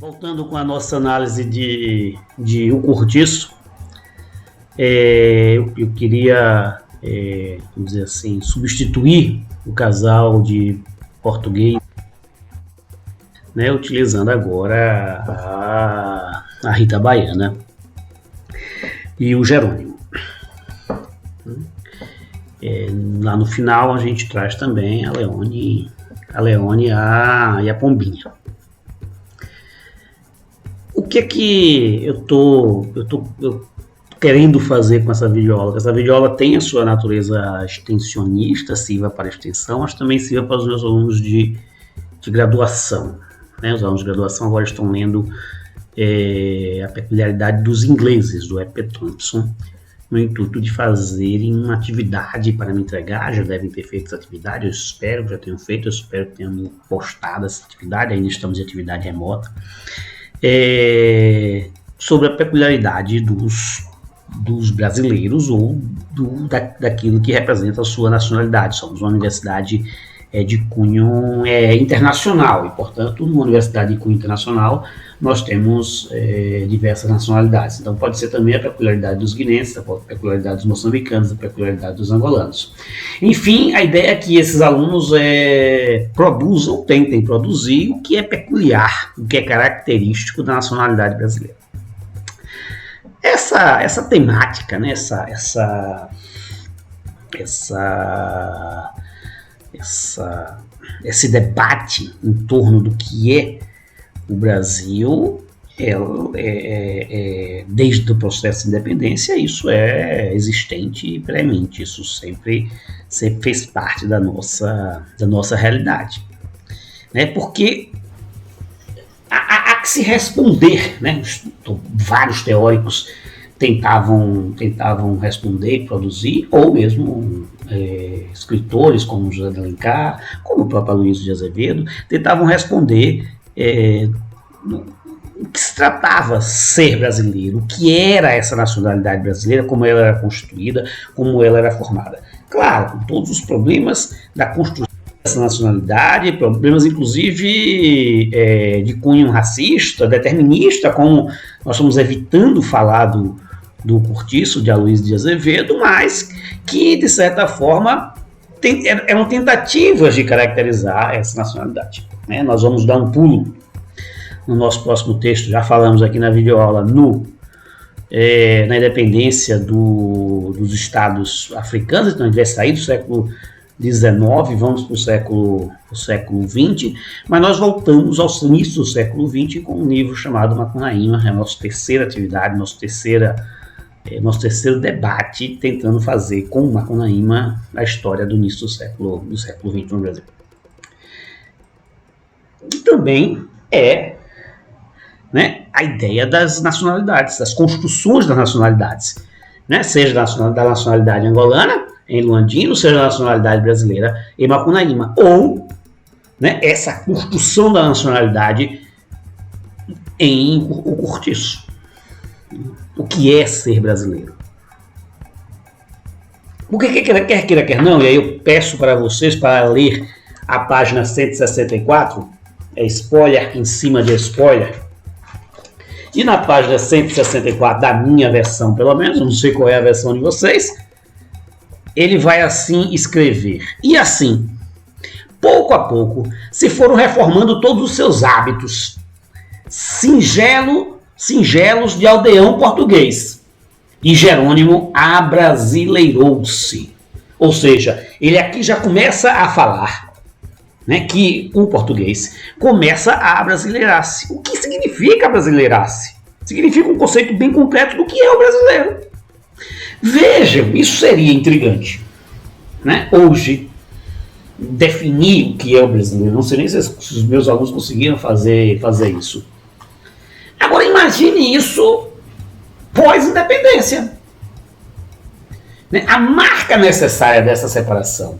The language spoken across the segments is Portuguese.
Voltando com a nossa análise de O Cortiço, eu queria, vamos dizer assim, substituir o casal de português, né, utilizando agora a Rita Baiana e o Jerônimo. Lá no final a gente traz também a Leone e a Pombinha. O que é que eu tô querendo fazer com essa videoaula? Essa videoaula tem a sua natureza extensionista, sirva para extensão, mas também sirva para os meus alunos de graduação. Né? Os alunos de graduação agora estão lendo a peculiaridade dos ingleses, do E.P. Thompson, no intuito de fazerem uma atividade para me entregar. Já devem ter feito essa atividade, eu espero que já tenham feito, eu espero que tenham postado essa atividade, ainda estamos em atividade remota, sobre a peculiaridade dos brasileiros ou daquilo que representa a sua nacionalidade. Somos uma universidade de cunho internacional e, portanto, numa universidade de cunho internacional nós temos diversas nacionalidades. Então pode ser também a peculiaridade dos guineenses, a peculiaridade dos moçambicanos, a peculiaridade dos angolanos. Enfim, a ideia é que esses alunos tentem produzir o que é peculiar, o que é característico da nacionalidade brasileira. Essa temática, né, esse debate em torno do que é o Brasil, desde o processo de independência, isso é existente premente, isso sempre fez parte da nossa realidade. Né? Porque há que se responder, né? Vários teóricos tentavam responder, produzir, ou mesmo escritores como José de Alencar, como o próprio Aloysio de Azevedo, tentavam responder o que se tratava ser brasileiro, o que era essa nacionalidade brasileira, como ela era constituída, como ela era formada. Claro, com todos os problemas da construção dessa nacionalidade, problemas inclusive de cunho racista, determinista, como nós estamos evitando falar do Cortiço, de Aloysio de Azevedo, mas que, de certa forma, eram tentativas de caracterizar essa nacionalidade. Né? Nós vamos dar um pulo no nosso próximo texto, já falamos aqui na videoaula, na independência dos estados africanos. Então a gente vai sair do século XIX, vamos para o século XX, mas nós voltamos aos inícios do século XX com um livro chamado Macunaíma, a nossa terceira atividade, nosso terceiro debate, tentando fazer com Macunaíma a história do início do século XX no Brasil. E também a ideia das nacionalidades, das construções das nacionalidades, né? Seja da nacionalidade angolana, em Luandino, seja da nacionalidade brasileira, em Macunaíma, ou, né, essa construção da nacionalidade em O Cortiço. O que é ser brasileiro? Porque quer queira, quer não, e aí eu peço para vocês para ler a página 164, spoiler em cima de spoiler, e na página 164 da minha versão, pelo menos, eu não sei qual é a versão de vocês, ele vai assim escrever: e assim, pouco a pouco, se foram reformando todos os seus hábitos, singelos de aldeão português, e Jerônimo abrasileirou-se. Ou seja, ele aqui já começa a falar, né, que o português começa a abrasileirar-se. O que significa abrasileirar-se? Significa um conceito bem concreto do que é o brasileiro. Vejam, isso seria intrigante, né? Hoje, definir o que é o brasileiro. Não sei nem se os meus alunos conseguiram fazer isso. Agora imagine isso pós-independência. Né? A marca necessária dessa separação.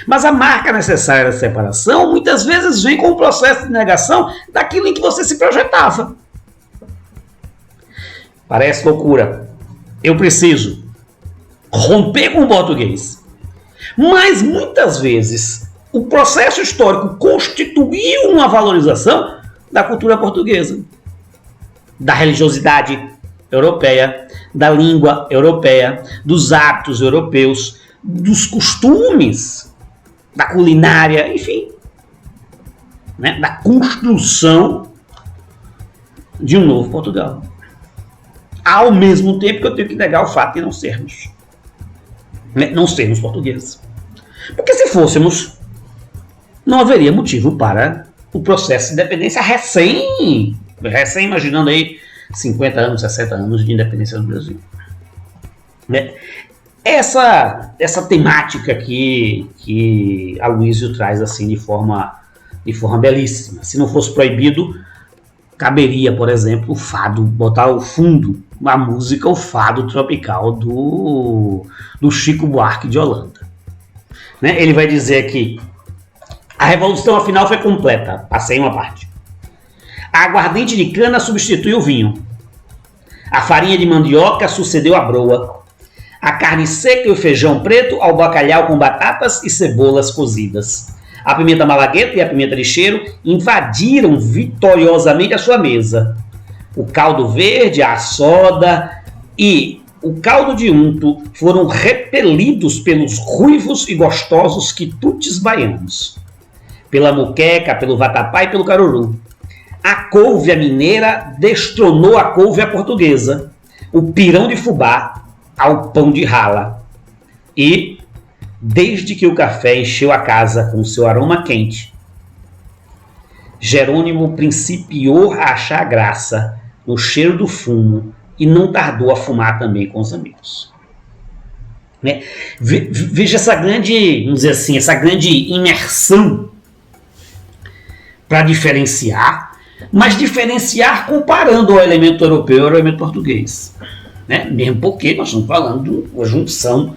Mas a marca necessária da separação muitas vezes vem com um processo de negação daquilo em que você se projetava. Parece loucura. Eu preciso romper com o português. Mas muitas vezes o processo histórico constituiu uma valorização da cultura portuguesa, da religiosidade europeia, da língua europeia, dos hábitos europeus, dos costumes, da culinária, enfim, né, da construção de um novo Portugal. Ao mesmo tempo que eu tenho que negar o fato de não sermos portugueses. Porque se fôssemos, não haveria motivo para o processo de independência recém imaginando aí 50 anos, 60 anos de independência do Brasil. Né? Essa temática que Aloysio traz assim de forma belíssima. Se não fosse proibido, caberia, por exemplo, o fado, botar o fundo, a música, o fado tropical do Chico Buarque de Holanda. Né? Ele vai dizer que a revolução afinal foi completa, passei uma parte. A aguardente de cana substituiu o vinho. A farinha de mandioca sucedeu a broa. A carne seca e o feijão preto ao bacalhau com batatas e cebolas cozidas. A pimenta malagueta e a pimenta de cheiro invadiram vitoriosamente a sua mesa. O caldo verde, a soda e o caldo de unto foram repelidos pelos ruivos e gostosos quitutes baianos, pela muqueca, pelo vatapá e pelo caruru. A couve mineira destronou a couve portuguesa, o pirão de fubá ao pão de rala. E, desde que o café encheu a casa com seu aroma quente, Jerônimo principiou a achar graça no cheiro do fumo e não tardou a fumar também com os amigos. Né? Veja essa grande, vamos dizer assim, essa grande imersão para diferenciar, mas diferenciar comparando o elemento europeu ao elemento português. Né? Mesmo porque nós estamos falando de uma junção,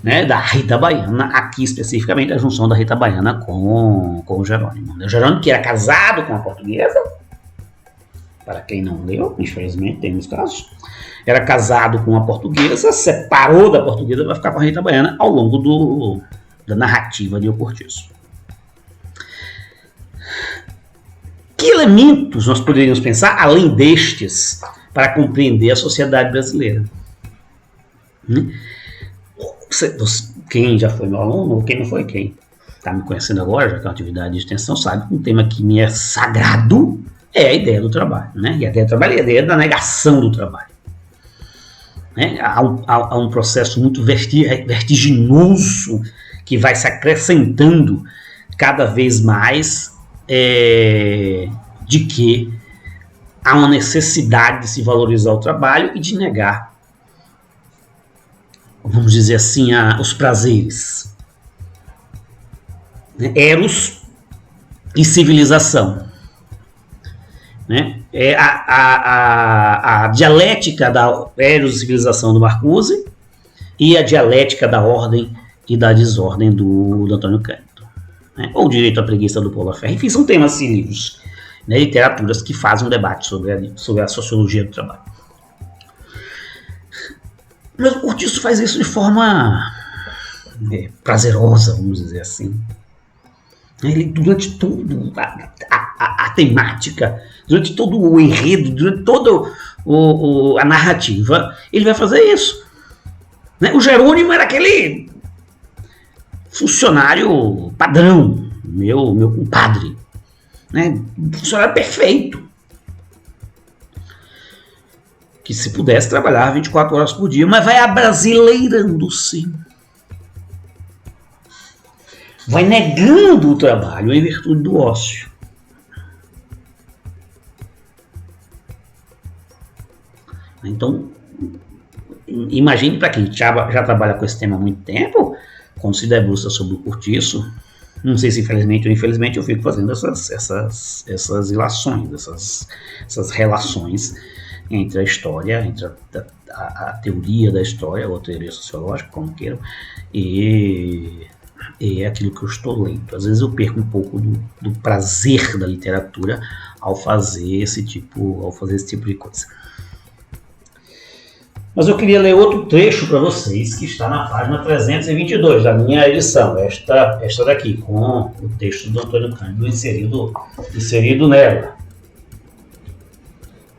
né, da Rita Baiana, aqui especificamente a junção da Rita Baiana com o Jerônimo. O Jerônimo, que era casado com a portuguesa, para quem não leu, infelizmente tem uns casos, era casado com a portuguesa, separou da portuguesa para ficar com a Rita Baiana ao longo da narrativa de O Cortiço. Que elementos nós poderíamos pensar, além destes, para compreender a sociedade brasileira? Quem já foi meu aluno, ou quem não foi, quem está me conhecendo agora, já que é uma atividade de extensão, sabe que um tema que me é sagrado é a ideia do trabalho. Né? E a ideia do trabalho é a ideia da negação do trabalho. Né? Há um processo muito vertiginoso que vai se acrescentando cada vez mais de que há uma necessidade de se valorizar o trabalho e de negar, vamos dizer assim, os prazeres. Né? Eros e civilização. Né? É a dialética da Eros e civilização do Marcuse e a dialética da ordem e da desordem do Antônio Cândido. Né? Ou o direito à preguiça do Paulo Ferreira. Enfim, são temas assim, livros, né, literaturas que fazem um debate sobre a sociologia do trabalho. Mas o Cortiço faz isso de forma prazerosa, vamos dizer assim. Ele, durante toda a temática, durante todo o enredo, durante toda a narrativa, ele vai fazer isso. Né? O Jerônimo era aquele funcionário padrão, meu compadre. Né? Funcionário perfeito. Que se pudesse trabalhar 24 horas por dia, mas vai abrasileirando-se. Vai negando o trabalho em virtude do ócio. Então, imagine para quem já trabalha com esse tema há muito tempo, quando se debruça sobre o Cortiço, não sei se infelizmente ou infelizmente eu fico fazendo essas ilações, essas relações entre a história, entre a teoria da história, ou a teoria sociológica, como queiram, e aquilo que eu estou lendo. Às vezes eu perco um pouco do prazer da literatura ao fazer esse tipo de coisa. Mas eu queria ler outro trecho para vocês, que está na página 322 da minha edição, esta daqui, com o texto do Antônio Cândido inserido nela.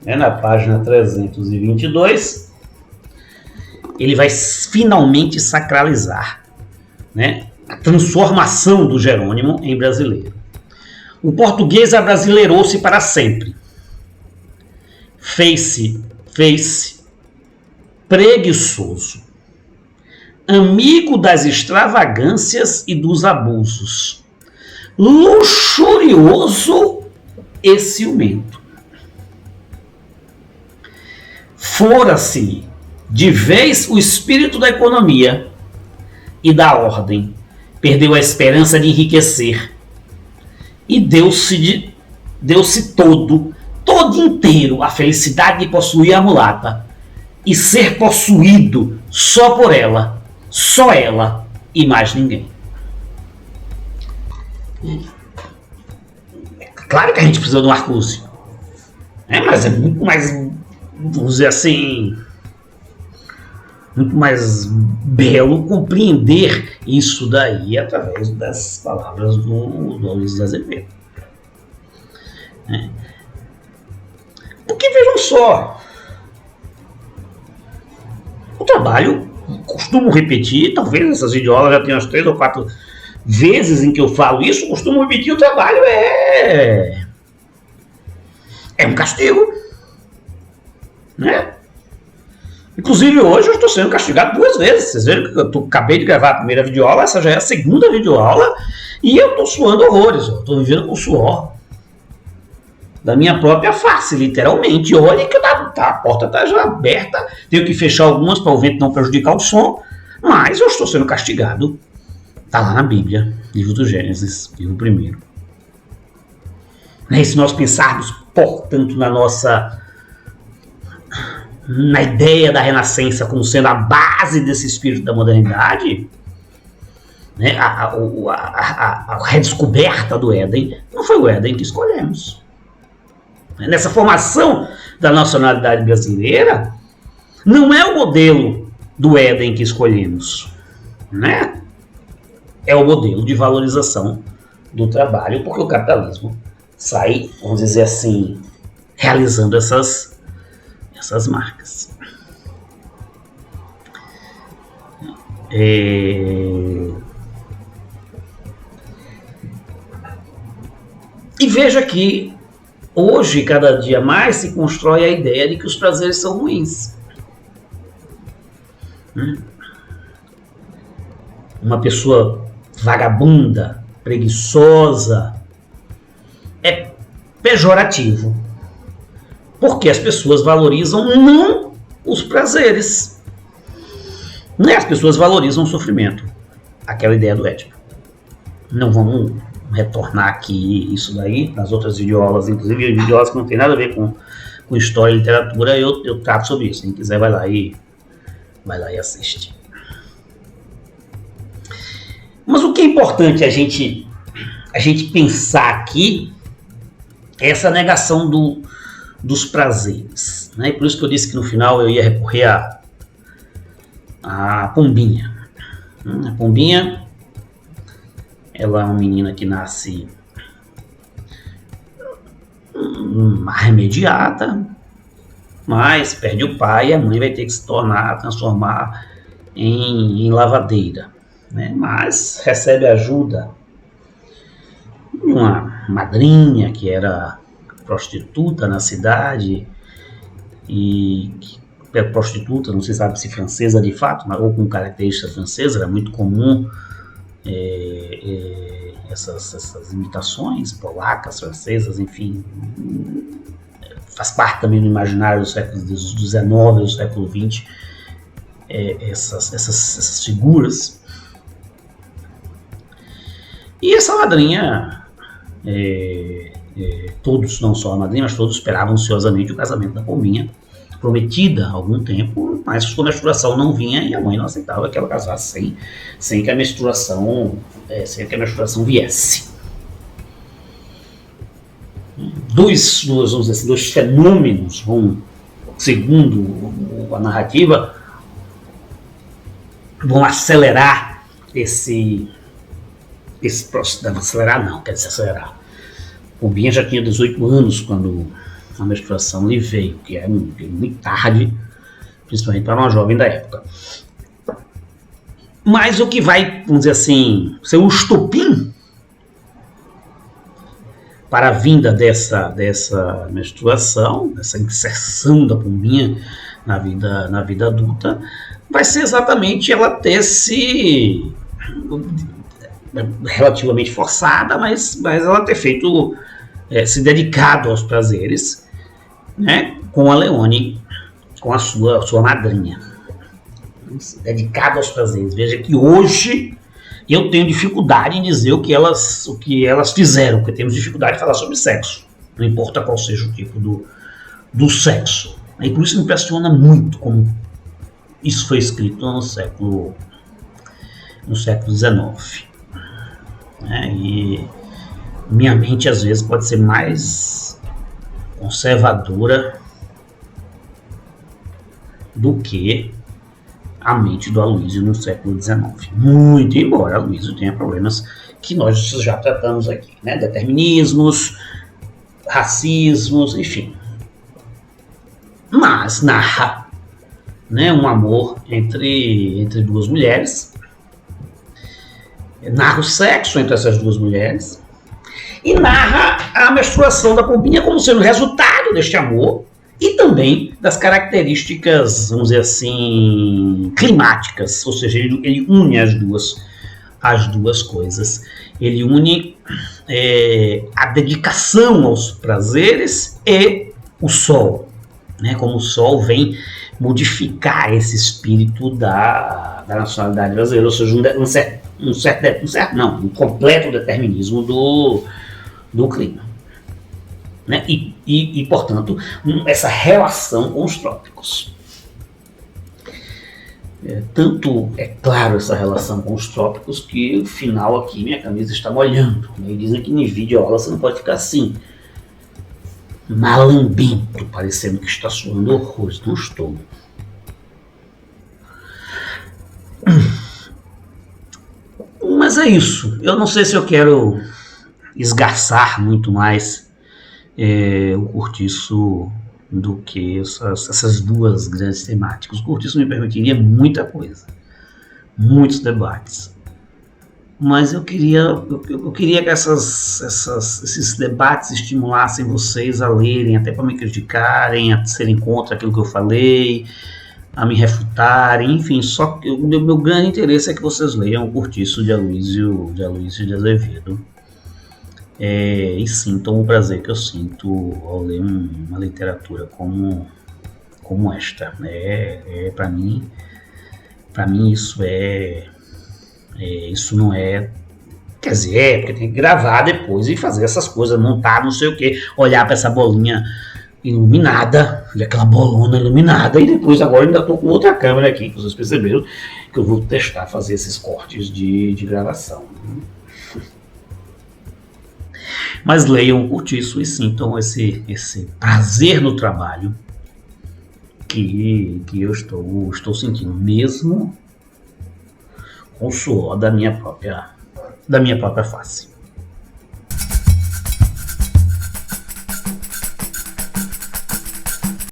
na página 322, ele vai finalmente sacralizar, né, a transformação do Jerônimo em brasileiro. O português abrasileirou-se para sempre. Fez-se preguiçoso, amigo das extravagâncias e dos abusos, luxurioso e ciumento. Fora-se de vez o espírito da economia e da ordem, perdeu a esperança de enriquecer e deu-se todo inteiro a felicidade de possuir a mulata e ser possuído só por ela, só ela e mais ninguém. Claro que a gente precisa do Marcuse, mas é muito mais, vamos dizer assim, muito mais belo compreender isso daí através das palavras do Luiz de Azevedo. Porque vejam só, o trabalho, costumo repetir, talvez essas videoaulas já tenham as 3 ou 4 vezes em que eu falo isso, costumo repetir, o trabalho é um castigo, né? Inclusive hoje eu estou sendo castigado 2 vezes. Vocês viram que eu acabei de gravar a primeira videoaula, essa já é a segunda videoaula, e eu estou suando horrores, eu estou vivendo com suor da minha própria face, literalmente. Olha que a porta está já aberta, tenho que fechar algumas para o vento não prejudicar o som, mas eu estou sendo castigado. Está lá na Bíblia, livro do Gênesis, livro 1. E se nós pensarmos, portanto, na ideia da Renascença como sendo a base desse espírito da modernidade, né, a redescoberta do Éden, não foi o Éden que escolhemos. Nessa formação da nacionalidade brasileira, não é o modelo do Éden que escolhemos, né? É o modelo de valorização do trabalho, porque o capitalismo sai, vamos dizer assim, realizando essas marcas. E veja que hoje, cada dia mais, se constrói a ideia de que os prazeres são ruins. Uma pessoa vagabunda, preguiçosa, é pejorativo. Porque as pessoas valorizam não os prazeres. Né? As pessoas valorizam o sofrimento. Aquela ideia do Édipo. Não vamos retornar aqui isso daí, nas outras videoaulas, inclusive videoaulas que não tem nada a ver com história e literatura, eu trato sobre isso. Quem quiser vai lá e assiste. Mas o que é importante a gente pensar aqui é essa negação dos prazeres, né? E por isso que eu disse que no final eu ia recorrer a Pombinha. A Pombinha, ela é uma menina que nasce arremediada, mas perde o pai e a mãe vai ter que se transformar em lavadeira, né? Mas recebe ajuda de uma madrinha que era prostituta na cidade, e prostituta, não se sabe se francesa de fato, mas, ou com característica francesa, era muito comum essas imitações polacas, francesas, enfim, faz parte também do imaginário do século XIX e do século XX, essas figuras. E essa madrinha, todos, não só a madrinha, mas todos esperavam ansiosamente o casamento da Pombinha, prometida há algum tempo, mas quando a menstruação não vinha e a mãe não aceitava que ela casasse sem que a menstruação viesse. Dois fenômenos segundo a narrativa, vão acelerar esse processo. Acelerar. Pombinha já tinha 18 anos quando a menstruação lhe veio, que é muito tarde, principalmente para uma jovem da época. Mas o que vai, vamos dizer assim, ser um estopim para a vinda dessa menstruação, dessa inserção da pombinha na vida adulta, vai ser exatamente ela ter se relativamente forçada, mas ela ter feito, se dedicado aos prazeres, né, com a Leone, com a sua madrinha. Se dedicado aos prazeres. Veja que hoje eu tenho dificuldade em dizer o que elas fizeram, porque temos dificuldade de falar sobre sexo, não importa qual seja o tipo do sexo. E por isso me impressiona muito como isso foi escrito no século XIX. E minha mente às vezes pode ser mais conservadora do que a mente do Aloysio no século XIX. Muito embora Aloysio tenha problemas que nós já tratamos aqui, né? Determinismos, racismos, enfim. Mas narra, né, um amor entre duas mulheres, narra o sexo entre essas duas mulheres e narra a menstruação da pombinha como sendo resultado deste amor e também das características, vamos dizer assim, climáticas, ou seja, ele une as duas coisas. Ele une a dedicação aos prazeres e o sol, né? Como o sol vem modificar esse espírito da nacionalidade brasileira, ou seja, um completo determinismo do clima. Né? E, portanto, essa relação com os trópicos. Tanto é claro essa relação com os trópicos que no final aqui minha camisa está molhando. Né? E dizem que em videoaula você não pode ficar assim, malambento, parecendo que está suando horrores. Não estou. Mas é isso. Eu não sei se eu quero esgarçar muito mais o cortiço do que essas duas grandes temáticas. O cortiço me permitiria muita coisa, muitos debates. Mas eu queria que esses debates estimulassem vocês a lerem, até para me criticarem, a serem contra aquilo que eu falei, a me refutarem, enfim, só que o meu grande interesse é que vocês leiam o Cortiço de Aloysio de Azevedo e sintam o prazer que eu sinto ao ler uma literatura como esta. Para mim isso não é, quer dizer, porque tem que gravar depois e fazer essas coisas, montar não sei o que, olhar para essa bolinha iluminada, aquela bolona iluminada, e depois agora ainda estou com outra câmera aqui, que vocês perceberam que eu vou testar fazer esses cortes de gravação. Mas leiam o Cortiço e sintam esse prazer no trabalho que eu estou sentindo, mesmo com o suor da minha própria face.